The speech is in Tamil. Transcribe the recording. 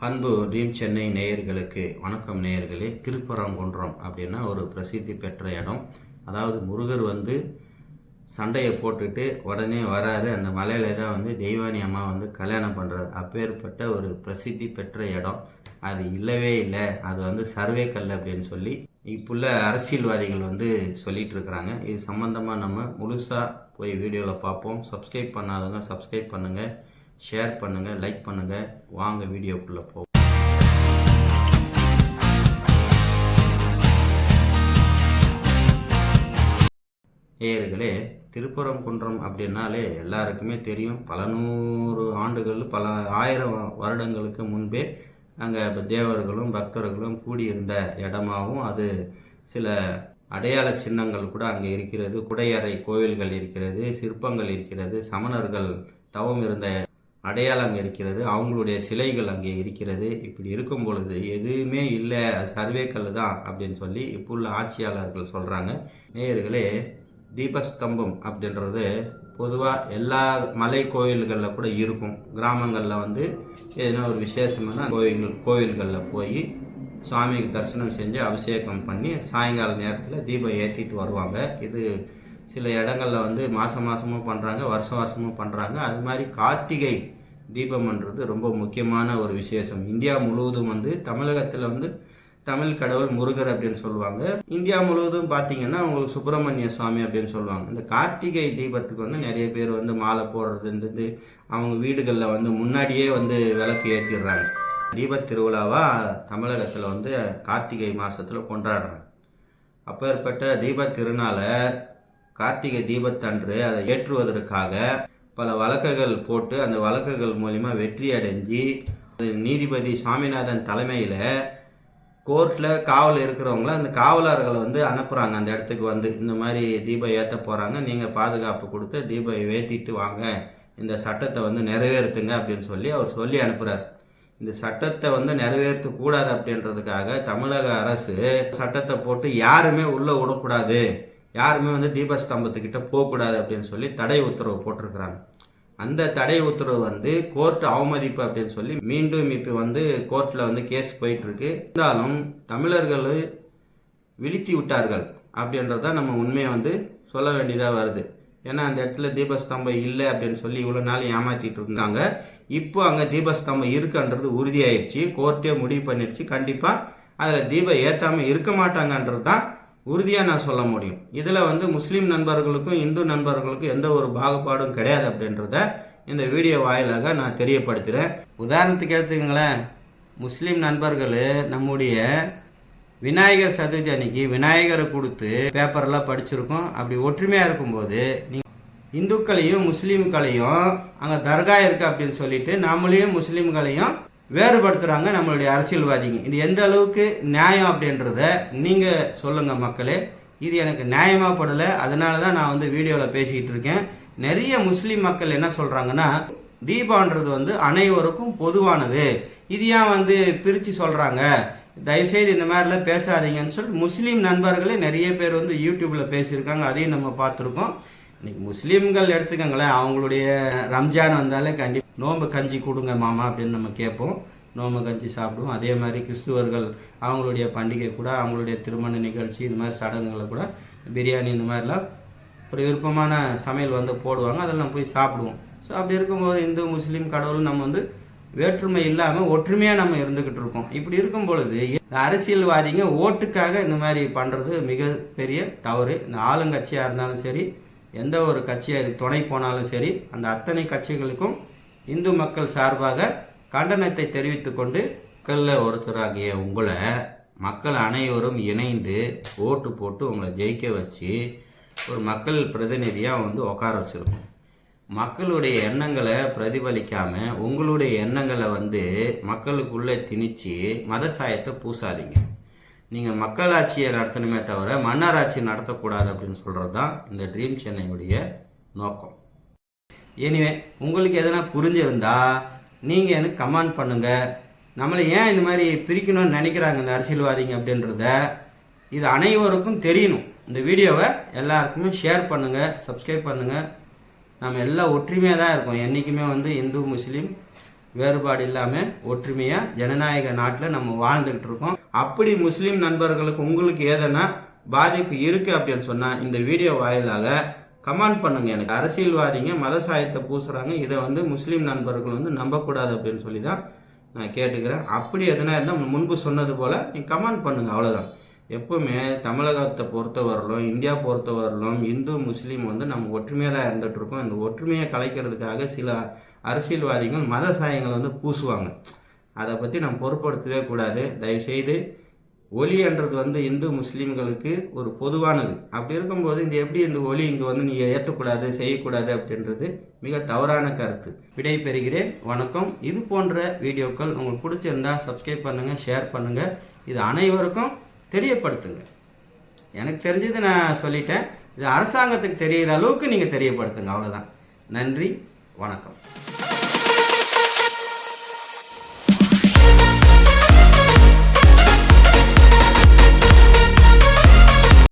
அன்பு ட்ரீம் சென்னை நேயர்களுக்கு வணக்கம். நேயர்களே, திருப்பரங்குன்றம் அப்படின்னா ஒரு பிரசித்தி பெற்ற இடம். அதாவது முருகர் சண்டையை போட்டுட்டு உடனே வராரு. அந்த மலையில தான் தெய்வானி அம்மா கல்யாணம் பண்ணுறாரு. அப்பேற்பட்ட ஒரு பிரசித்தி பெற்ற இடம். அது இல்லவே இல்லை, அது சர்வே கல் அப்படின்னு சொல்லி இப்புள்ள அரசியல்வாதிகள் சொல்லிட்டு இருக்கிறாங்க. இது சம்பந்தமாக நம்ம முழுசாக போய் வீடியோவில் பார்ப்போம். சப்ஸ்கிரைப் பண்ணாதவங்க சப்ஸ்கிரைப் பண்ணுங்கள், ஷேர் பண்ணுங்கள், லைக் பண்ணுங்கள். வாங்க வீடியோக்குள்ளே போவோம். நேயர்களே, திருப்பரங்குன்றம் அப்படின்னாலே எல்லாருக்குமே தெரியும். பல நூறு ஆண்டுகள், பல ஆயிரம் வருடங்களுக்கு முன்பே அங்கே தேவர்களும் பக்தர்களும் கூடியிருந்த இடமாகவும், அது சில அடையாள சின்னங்கள் கூட அங்கே இருக்கிறது. குடையறை கோயில்கள் இருக்கிறது, சிற்பங்கள் இருக்கிறது, சமணர்கள் தவம் இருந்த அடையாளம் இருக்கிறது, அவங்களுடைய சிலைகள் அங்கே இருக்கிறது. இப்படி இருக்கும் பொழுது எதுவுமே இல்லை, சர்வே கல் தான் அப்படின்னு சொல்லி இப்போ உள்ள ஆட்சியாளர்கள் சொல்கிறாங்க. நேயர்களே, தீபஸ்தம்பம் அப்படின்றது பொதுவாக எல்லா மலை கோயில்களில் கூட இருக்கும். கிராமங்களில் எதுனா ஒரு விசேஷமான கோயில்களில் போய் சுவாமிக்கு தரிசனம் செஞ்சு அபிஷேகம் பண்ணி சாயங்கால நேரத்தில் தீபம் ஏற்றிட்டு வருவாங்க. இது சில இடங்களில் மாதமும் பண்ணுறாங்க, வருஷமும் பண்ணுறாங்க. அது மாதிரி கார்த்திகை தீபம்ன்றது ரொம்ப முக்கியமான ஒரு விசேஷம். இந்தியா முழுவதும் தமிழகத்தில் தமிழ் கடவுள் முருகர் அப்படின்னு சொல்லுவாங்க. இந்தியா முழுவதும் பார்த்தீங்கன்னா உங்களுக்கு சுப்பிரமணிய சுவாமி அப்படின்னு சொல்லுவாங்க. இந்த கார்த்திகை தீபத்துக்கு நிறைய பேர் மாலை போடுறது அவங்க வீடுகளில் முன்னாடியே விளக்கு ஏற்றிடுறாங்க. தீபத் திருவிழாவாக தமிழகத்தில் கார்த்திகை மாதத்தில் கொண்டாடுறாங்க. அப்பேற்பட்ட தீப திருநாளை கார்த்திகை தீபத்தன்று அதை ஏற்றுவதற்காக பல வழக்குகள் போட்டு அந்த வழக்குகள் மூலிமா வெற்றி அடைஞ்சி நீதிபதி சாமிநாதன் தலைமையில் கோர்ட்டில் காவல் இருக்கிறவங்கள அந்த காவலர்களை அனுப்புகிறாங்க. அந்த இடத்துக்கு இந்த மாதிரி தீபம் ஏற்ற போகிறாங்க, நீங்கள் பாதுகாப்பு கொடுத்து தீபம் ஏற்றிட்டு வாங்க, இந்த சட்டத்தை நிறைவேற்றுங்க அப்படின்னு சொல்லி அவர் சொல்லி அனுப்புகிறார். இந்த சட்டத்தை நிறைவேற்றக்கூடாது அப்படின்றதுக்காக தமிழக அரசு சட்டத்தை போட்டு யாருமே உள்ளே விடக்கூடாது, யாருமே தீபஸ்தம்பத்துக்கிட்ட போகக்கூடாது அப்படின்னு சொல்லி தடை உத்தரவு போட்டிருக்கிறாங்க. அந்த தடை உத்தரவு கோர்ட் அவமதிப்பு அப்படின்னு சொல்லி மீண்டும் இப்போ கோர்ட்டில் கேஸ் போயிட்டுருக்கு. இருந்தாலும் தமிழர்கள் விழித்து விட்டார்கள் அப்படின்றத நம்ம உண்மையை சொல்ல வேண்டியதாக வருது. ஏன்னா அந்த இடத்துல தீபஸ்தம்பம் இல்லை அப்படின்னு சொல்லி இவ்வளோ நாள் ஏமாற்றிட்டு இருந்தாங்க. இப்போ அங்கே தீபஸ்தம்பம் இருக்குன்றது உறுதியாயிடுச்சு. கோர்ட்டே முடிவு பண்ணிடுச்சு. கண்டிப்பாக அதில் தீபம் ஏற்றாமல் இருக்க மாட்டாங்கன்றது தான் உறுதியாக நான் சொல்ல முடியும். இதில் முஸ்லீம் நண்பர்களுக்கும் இந்து நண்பர்களுக்கும் எந்த ஒரு பாகுபாடும் கிடையாது அப்படின்றத இந்த வீடியோ வாயிலாக நான் தெரியப்படுத்துகிறேன். உதாரணத்துக்கு எடுத்துக்கங்களேன், முஸ்லீம் நண்பர்கள் நம்முடைய விநாயகர் சதுர்த்தி அன்னைக்கு விநாயகரை கொடுத்து பேப்பரெல்லாம் படிச்சிருக்கோம். அப்படி ஒற்றுமையாக இருக்கும்போது நீங்கள் இந்துக்களையும் முஸ்லீம்களையும் அங்கே தர்கா இருக்குது அப்படின்னு சொல்லிட்டு நம்மளையும் முஸ்லீம்களையும் வேறுபடுத்துகிறாங்க நம்மளுடைய அரசியல்வாதிங்க. இது எந்த அளவுக்கு நியாயம் அப்படின்றத நீங்கள் சொல்லுங்கள் மக்களே. இது எனக்கு நியாயமாக படலை. அதனால தான் நான் வீடியோவில் பேசிக்கிட்டு இருக்கேன். நிறைய முஸ்லீம் மக்கள் என்ன சொல்கிறாங்கன்னா, தீபான்றது அனைவருக்கும் பொதுவானது, இது ஏன் பிரித்து சொல்கிறாங்க, தயவுசெய்து இந்த மாதிரிலாம் பேசாதீங்கன்னு சொல்லி முஸ்லீம் நண்பர்களே நிறைய பேர் யூடியூப்பில் பேசியிருக்காங்க. அதையும் நம்ம பார்த்துருக்கோம். இன்னைக்கு முஸ்லீம்கள் எடுத்துக்கங்களேன், அவங்களுடைய ரம்ஜான் வந்தாலே கண்டிப்பாக நோம்பு கஞ்சி கொடுங்க மாமா அப்படின்னு நம்ம கேட்போம். நோம்பு கஞ்சி சாப்பிடுவோம். அதே மாதிரி கிறிஸ்துவர்கள் அவங்களுடைய பண்டிகை கூட, அவங்களுடைய திருமண நிகழ்ச்சி, இந்த மாதிரி சடங்குகளை கூட பிரியாணி இந்த மாதிரிலாம் ஒரு விருப்பமான சமையல் போடுவாங்க. அதில் நம்ம போய் சாப்பிடுவோம். ஸோ அப்படி இருக்கும்போது இந்து முஸ்லீம் கடவுள் நம்ம வேற்றுமை இல்லாமல் ஒற்றுமையாக நம்ம இருந்துக்கிட்டு இருக்கோம். இப்படி இருக்கும் பொழுது அரசியல்வாதிங்க ஓட்டுக்காக இந்த மாதிரி பண்ணுறது மிகப்பெரிய தவறு. இந்த ஆளுங்கட்சியாக இருந்தாலும் சரி, எந்த ஒரு கட்சியாக இதுக்கு துணை போனாலும் சரி, அந்த அத்தனை கட்சிகளுக்கும் இந்து மக்கள் சார்பாக கண்டனத்தை தெரிவித்து கொண்டு மக்களில் ஒருத்தராகிய உங்களை மக்கள் அனைவரும் இணைந்து ஓட்டு போட்டு உங்களை ஜெயிக்க வச்சு ஒரு மக்கள் பிரதிநிதியாக உட்கார வச்சுருக்கோம். மக்களுடைய எண்ணங்களை பிரதிபலிக்காமல் உங்களுடைய எண்ணங்களை மக்களுக்குள்ளே திணிச்சு மத சாயத்தை பூசாதீங்க. நீங்கள் மக்களாட்சியை நடத்தணுமே தவிர மன்னராட்சி நடத்தக்கூடாது அப்படின்னு சொல்கிறது தான் இந்த ட்ரீம் சென்னையுடைய நோக்கம். எனிவே, உங்களுக்கு எதனா புரிஞ்சிருந்தா நீங்கள் எனக்கு கமெண்ட் பண்ணுங்கள். நம்மளை ஏன் இந்த மாதிரி பிரிக்கணும்னு நினைக்கிறாங்க இந்த அரசியல்வாதிங்க அப்படின்றத இது அனைவருக்கும் தெரியணும். இந்த வீடியோவை எல்லாருக்குமே ஷேர் பண்ணுங்கள், சப்ஸ்கிரைப் பண்ணுங்கள். நம்ம எல்லாம் ஒற்றுமையாக தான் இருக்கோம். என்றைக்குமே இந்து முஸ்லீம் வேறுபாடு இல்லாமல் ஒற்றுமையாக ஜனநாயக நாட்டில் நம்ம வாழ்ந்துக்கிட்டு இருக்கோம். அப்படி முஸ்லீம் நண்பர்களுக்கு உங்களுக்கு ஏதனா பாதிப்பு இருக்குது அப்படின்னு சொன்னால் இந்த வீடியோ வாயிலாக கமெண்ட் பண்ணுங்கள். எனக்கு அரசியல்வாதிங்க மத சாயத்தை பூசுகிறாங்க, இதை முஸ்லீம் நண்பர்கள் நம்பக்கூடாது அப்படின்னு சொல்லி தான் நான் கேட்டுக்கிறேன். அப்படி எதனா இருந்தால் முன்பு சொன்னது போல் நீங்கள் கமெண்ட் பண்ணுங்கள், அவ்வளோதான். எப்பவுமே தமிழகத்தை பொறுத்தவரையிலும் இந்தியா பொறுத்தவரையிலும் இந்து முஸ்லீம் நம்ம ஒற்றுமையாக தான் இருந்துகிட்ருக்கோம். இந்த ஒற்றுமையை கலைக்கிறதுக்காக சில அரசியல்வாதிகள் மத சாயங்களை பூசுவாங்க. அதை பற்றி நம்ம பொருட்படுத்தவே கூடாது. தயவுசெய்து ஒலின்றது இந்து முஸ்லீம்களுக்கு ஒரு பொதுவானது. அப்படி இருக்கும்போது எப்படி இந்த ஒலி இங்கே நீங்கள் ஏற்றக்கூடாது செய்யக்கூடாது அப்படின்றது மிக தவறான கருத்து. விடை பெறுகிறேன். வணக்கம். இது போன்ற வீடியோக்கள் உங்களுக்கு பிடிச்சிருந்தா சப்ஸ்கிரைப் பண்ணுங்கள், ஷேர் பண்ணுங்கள், இது அனைவருக்கும் தெரியப்படுத்துங்க. எனக்கு தெரிஞ்சது நான் சொல்லிட்டேன். இது அரசாங்கத்துக்கு தெரிகிற அளவுக்கு நீங்கள் தெரியப்படுத்துங்க, அவ்வளோதான். நன்றி, வணக்கம்.